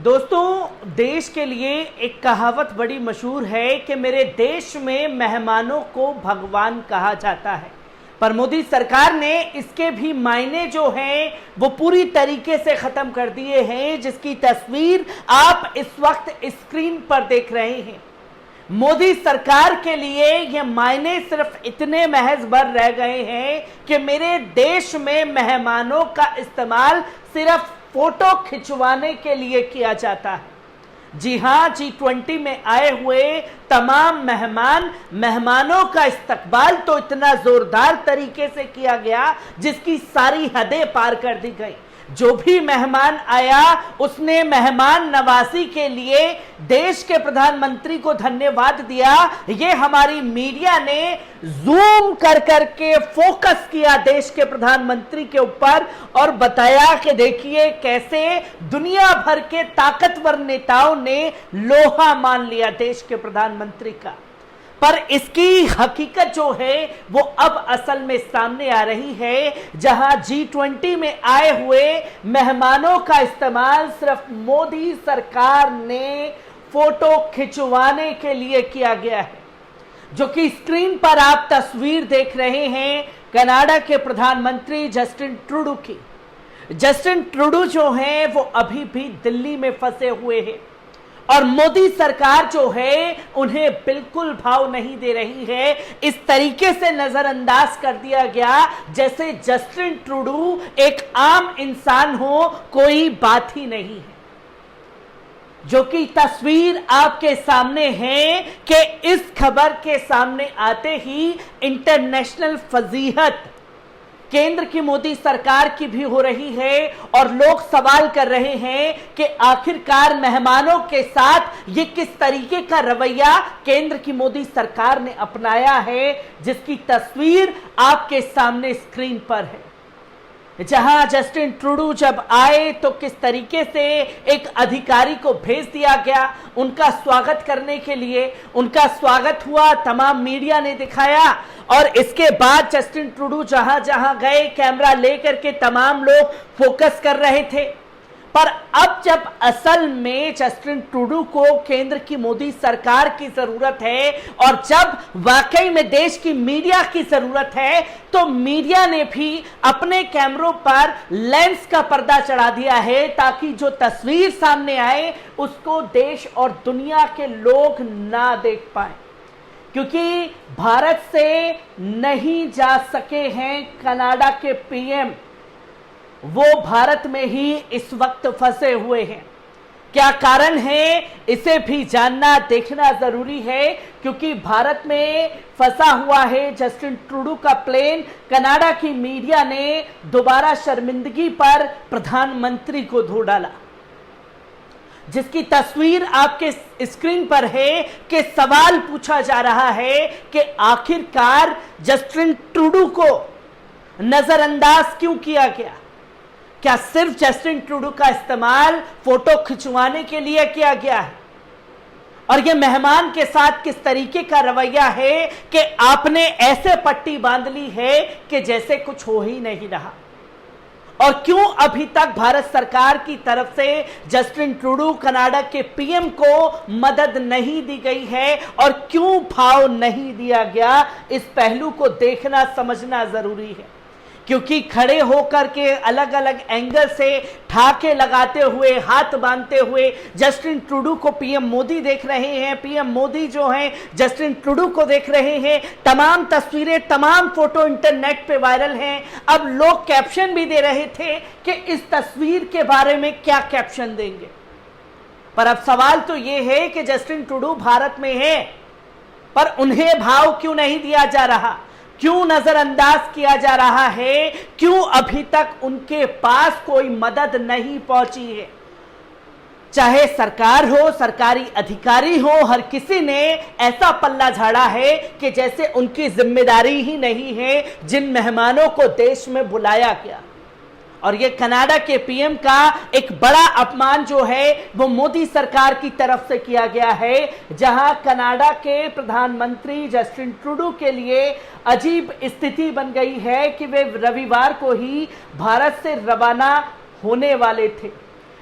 दोस्तों, देश के लिए एक कहावत बड़ी मशहूर है कि मेरे देश में मेहमानों को भगवान कहा जाता है। पर मोदी सरकार ने इसके भी मायने जो हैं वो पूरी तरीके से खत्म कर दिए हैं, जिसकी तस्वीर आप इस वक्त स्क्रीन पर देख रहे हैं। मोदी सरकार के लिए ये मायने सिर्फ इतने महज भर रह गए हैं कि मेरे देश में मेहमानों का इस्तेमाल सिर्फ फोटो खिंचवाने के लिए किया जाता है। जी हां, G20 में आए हुए तमाम मेहमानों का इस्तकबाल तो इतना जोरदार तरीके से किया गया जिसकी सारी हदें पार कर दी गई। जो भी मेहमान आया उसने मेहमान नवाजी के लिए देश के प्रधानमंत्री को धन्यवाद दिया। ये हमारी मीडिया ने जूम कर करके फोकस किया देश के प्रधानमंत्री के ऊपर और बताया कि देखिए कैसे दुनिया भर के ताकतवर नेताओं ने लोहा मान लिया देश के प्रधानमंत्री का। पर इसकी हकीकत जो है वो अब असल में सामने आ रही है, जहां G20 में आए हुए मेहमानों का इस्तेमाल सिर्फ मोदी सरकार ने फोटो खिंचवाने के लिए किया गया है। जो कि स्क्रीन पर आप तस्वीर देख रहे हैं कनाडा के प्रधानमंत्री जस्टिन ट्रूडो की। जस्टिन ट्रूडो जो हैं वो अभी भी दिल्ली में फंसे हुए हैं और मोदी सरकार जो है उन्हें बिल्कुल भाव नहीं दे रही है। इस तरीके से नजरअंदाज कर दिया गया जैसे जस्टिन ट्रूडो एक आम इंसान हो, कोई बात ही नहीं है। जो कि तस्वीर आपके सामने है कि इस खबर के सामने आते ही इंटरनेशनल फजीहत केंद्र की मोदी सरकार की भी हो रही है और लोग सवाल कर रहे हैं कि आखिरकार मेहमानों के साथ ये किस तरीके का रवैया केंद्र की मोदी सरकार ने अपनाया है, जिसकी तस्वीर आपके सामने स्क्रीन पर है। जहां जस्टिन ट्रूडो जब आए तो किस तरीके से एक अधिकारी को भेज दिया गया उनका स्वागत करने के लिए। उनका स्वागत हुआ, तमाम मीडिया ने दिखाया और इसके बाद जस्टिन ट्रूडो जहां जहां गए कैमरा लेकर के तमाम लोग फोकस कर रहे थे। पर अब जब असल में जस्टिन ट्रूडो को केंद्र की मोदी सरकार की जरूरत है और जब वाकई में देश की मीडिया की जरूरत है, तो मीडिया ने भी अपने कैमरों पर लेंस का पर्दा चढ़ा दिया है ताकि जो तस्वीर सामने आए उसको देश और दुनिया के लोग ना देख पाए। क्योंकि भारत से नहीं जा सके हैं कनाडा के पीएम, वो भारत में ही इस वक्त फंसे हुए हैं। क्या कारण है इसे भी जानना देखना जरूरी है, क्योंकि भारत में फंसा हुआ है जस्टिन ट्रूडो का प्लेन। कनाडा की मीडिया ने दोबारा शर्मिंदगी पर प्रधानमंत्री को धो डाला, जिसकी तस्वीर आपके स्क्रीन पर है कि सवाल पूछा जा रहा है कि आखिरकार जस्टिन ट्रूडो को नजरअंदाज क्यों किया गया। क्या सिर्फ जस्टिन ट्रूडो का इस्तेमाल फोटो खिंचवाने के लिए किया गया है? और यह मेहमान के साथ किस तरीके का रवैया है कि आपने ऐसे पट्टी बांध ली है कि जैसे कुछ हो ही नहीं रहा। और क्यों अभी तक भारत सरकार की तरफ से जस्टिन ट्रूडो कनाडा के पीएम को मदद नहीं दी गई है और क्यों भाव नहीं दिया गया, इस पहलू को देखना समझना जरूरी है। क्योंकि खड़े होकर के अलग अलग एंगल से ठाके लगाते हुए, हाथ बांधते हुए जस्टिन ट्रूडो को पीएम मोदी देख रहे हैं, पीएम मोदी जो हैं जस्टिन ट्रूडो को देख रहे हैं। तमाम तस्वीरें, तमाम फोटो इंटरनेट पे वायरल हैं। अब लोग कैप्शन भी दे रहे थे कि इस तस्वीर के बारे में क्या कैप्शन देंगे। पर अब सवाल तो ये है कि जस्टिन ट्रूडो भारत में है, पर उन्हें भाव क्यों नहीं दिया जा रहा, क्यों नजरअंदाज किया जा रहा है, क्यों अभी तक उनके पास कोई मदद नहीं पहुंची है। चाहे सरकार हो, सरकारी अधिकारी हो, हर किसी ने ऐसा पल्ला झाड़ा है कि जैसे उनकी जिम्मेदारी ही नहीं है जिन मेहमानों को देश में बुलाया गया। और ये कनाडा के पीएम का एक बड़ा अपमान जो है वो मोदी सरकार की तरफ से किया गया है, जहां कनाडा के प्रधानमंत्री जस्टिन ट्रूडो के लिए अजीब स्थिति बन गई है कि वे रविवार को ही भारत से रवाना होने वाले थे।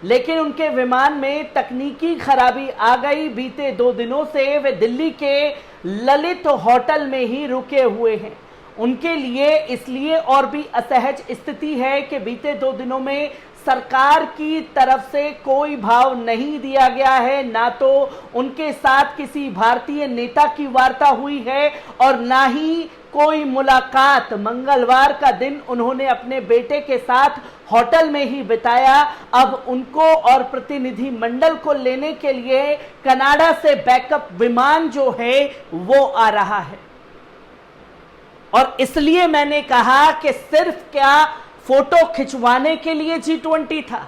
लेकिन उनके विमान में तकनीकी खराबी आ गई। बीते 2 दिनों से वे दिल्ली के ललित होटल में ही रुके हुए हैं। उनके लिए इसलिए और भी असहज स्थिति है कि बीते 2 दिनों में सरकार की तरफ से कोई भाव नहीं दिया गया है, ना तो उनके साथ किसी भारतीय नेता की वार्ता हुई है और ना ही कोई मुलाकात। मंगलवार का दिन उन्होंने अपने बेटे के साथ होटल में ही बिताया। अब उनको और प्रतिनिधि मंडल को लेने के लिए कनाडा से बैकअप विमान जो है वो आ रहा है। और इसलिए मैंने कहा कि सिर्फ क्या फोटो खिंचवाने के लिए G20 था।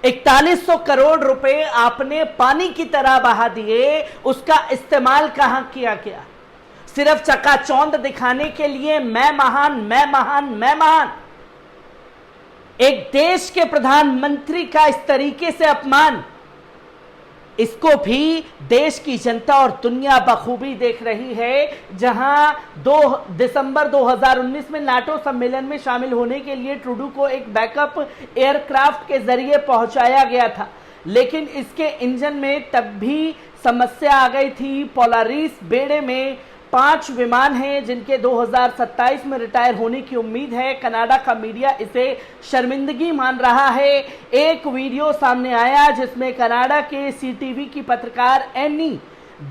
4100 करोड़ रुपए आपने पानी की तरह बहा दिए, उसका इस्तेमाल कहां किया गया? सिर्फ चकाचौंध दिखाने के लिए मैं महान, मैं महान, मैं महान। एक देश के प्रधानमंत्री का इस तरीके से अपमान, इसको भी देश की जनता और दुनिया बखूबी देख रही है। जहां 2 दिसंबर 2019 में नाटो सम्मेलन में शामिल होने के लिए ट्रूडो को एक बैकअप एयरक्राफ्ट के जरिए पहुंचाया गया था, लेकिन इसके इंजन में तब भी समस्या आ गई थी। पोलारिस बेड़े में 5 विमान हैं जिनके 2027 में रिटायर होने की उम्मीद है। कनाडा का मीडिया इसे शर्मिंदगी मान रहा है। एक वीडियो सामने आया जिसमें कनाडा के CTV की पत्रकार एनी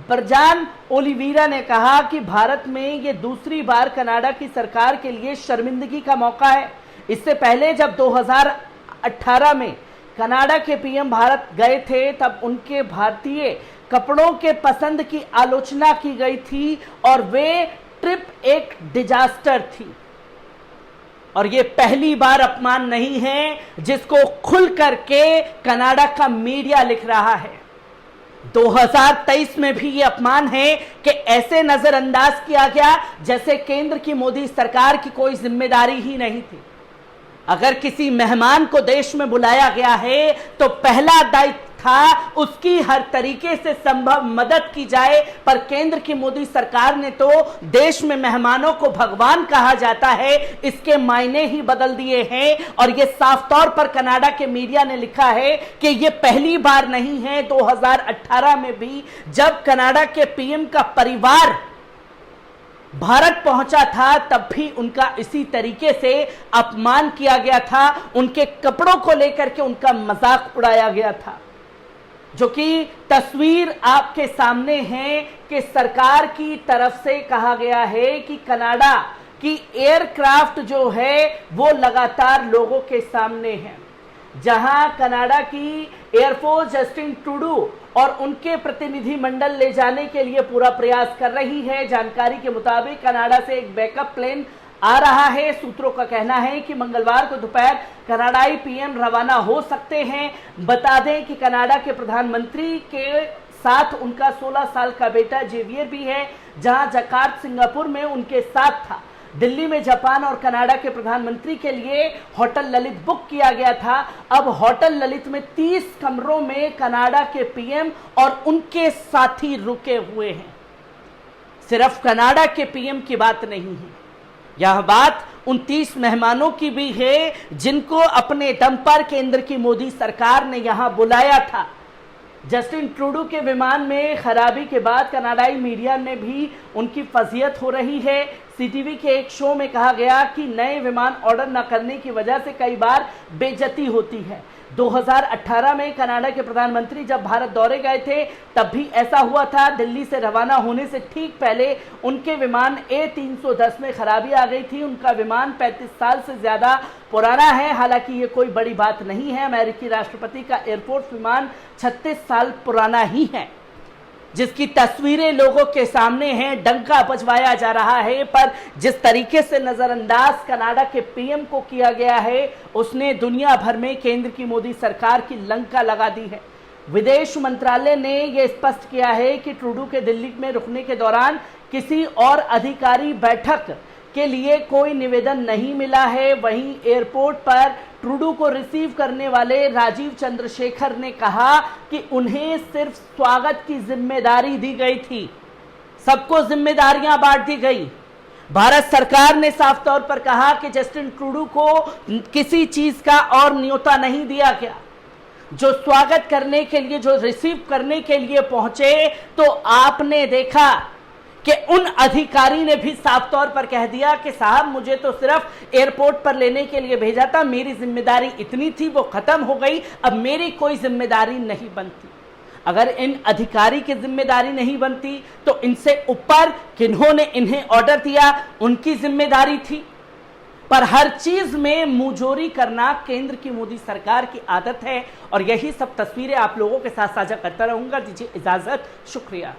बरजान ओलिवीरा ने कहा कि भारत में ये दूसरी बार कनाडा की सरकार के लिए शर्मिंदगी का मौका है। इससे पहले जब 2018 में कनाडा के PM भारत गए थे तब उनके भारतीय कपड़ों के पसंद की आलोचना की गई थी और वे ट्रिप एक डिजास्टर थी। और ये पहली बार अपमान नहीं है जिसको खुल करके कनाडा का मीडिया लिख रहा है। 2023 में भी ये अपमान है कि ऐसे नजरअंदाज किया गया जैसे केंद्र की मोदी सरकार की कोई जिम्मेदारी ही नहीं थी। अगर किसी मेहमान को देश में बुलाया गया है तो पहला दायित्व था उसकी हर तरीके से संभव मदद की जाए, पर केंद्र की मोदी सरकार ने तो देश में मेहमानों को भगवान कहा जाता है इसके मायने ही बदल दिए हैं। और ये साफ तौर पर कनाडा के मीडिया ने लिखा है कि ये पहली बार नहीं है। 2018 में भी जब कनाडा के PM का परिवार भारत पहुंचा था तब भी उनका इसी तरीके से अपमान किया गया था। उनके कपड़ों को लेकर के उनका मजाक उड़ाया गया था, जो कि तस्वीर आपके सामने है कि सरकार की तरफ से कहा गया है कि कनाडा की एयरक्राफ्ट जो है वो लगातार लोगों के सामने है। जहां कनाडा की एयरफोर्स जस्टिन ट्रूडो और उनके प्रतिनिधि मंडल ले जाने के लिए पूरा प्रयास कर रही है। जानकारी के मुताबिक कनाडा से एक बैकअप प्लेन आ रहा है। सूत्रों का कहना है कि मंगलवार को दोपहर कनाडाई PM रवाना हो सकते हैं। बता दें कि कनाडा के प्रधानमंत्री के साथ उनका 16 साल का बेटा जेवियर भी है, जहां जकार्ता सिंगापुर में उनके साथ था। दिल्ली में जापान और कनाडा के प्रधानमंत्री के लिए होटल ललित बुक किया गया था। अब होटल ललित में 30 कमरों में कनाडा के PM और उनके साथी रुके हुए हैं। सिर्फ कनाडा के PM की बात नहीं है, यह बात उन 30 मेहमानों की भी है जिनको अपने दम पर केंद्र की मोदी सरकार ने यहां बुलाया था। जस्टिन ट्रूडो के विमान में खराबी के बाद कनाडाई मीडिया में भी उनकी फजीयत हो रही है। CTV के एक शो में कहा गया कि नए विमान ऑर्डर न करने की वजह से कई बार बेइज्जती होती है। 2018 में कनाडा के प्रधानमंत्री जब भारत दौरे गए थे तब भी ऐसा हुआ था। दिल्ली से रवाना होने से ठीक पहले उनके विमान A310 में खराबी आ गई थी। उनका विमान 35 साल से ज़्यादा पुराना है। हालांकि ये कोई बड़ी बात नहीं है। अमेरिकी राष्ट्रपति का एयरफोर्स विमान 36 साल पुराना ही है, जिसकी तस्वीरें लोगों के सामने हैं। डंका बजवाया जा रहा है, पर जिस तरीके से नजरअंदाज कनाडा के PM को किया गया है उसने दुनिया भर में केंद्र की मोदी सरकार की लंका लगा दी है। विदेश मंत्रालय ने यह स्पष्ट किया है कि ट्रूडो के दिल्ली में रुकने के दौरान किसी और अधिकारी बैठक के लिए कोई निवेदन नहीं मिला है। वहीं एयरपोर्ट पर ट्रूडो को रिसीव करने वाले राजीव चंद्रशेखर ने कहा कि उन्हें सिर्फ स्वागत की जिम्मेदारी दी गई थी, सबको जिम्मेदारियां बांट दी गई। भारत सरकार ने साफ तौर पर कहा कि जस्टिन ट्रूडो को किसी चीज का और न्योता नहीं दिया गया। जो स्वागत करने के लिए, जो रिसीव करने के लिए पहुंचे, तो आपने देखा कि उन अधिकारी ने भी साफ तौर पर कह दिया कि साहब मुझे तो सिर्फ एयरपोर्ट पर लेने के लिए भेजा था, मेरी जिम्मेदारी इतनी थी, वो खत्म हो गई, अब मेरी कोई जिम्मेदारी नहीं बनती। अगर इन अधिकारी की जिम्मेदारी नहीं बनती तो इनसे ऊपर किन्होंने इन्हें ऑर्डर दिया उनकी जिम्मेदारी थी। पर हर चीज में मुंहजोरी करना केंद्र की मोदी सरकार की आदत है और यही सब तस्वीरें आप लोगों के साथ साझा करता रहूंगा। दीजिए इजाजत, शुक्रिया।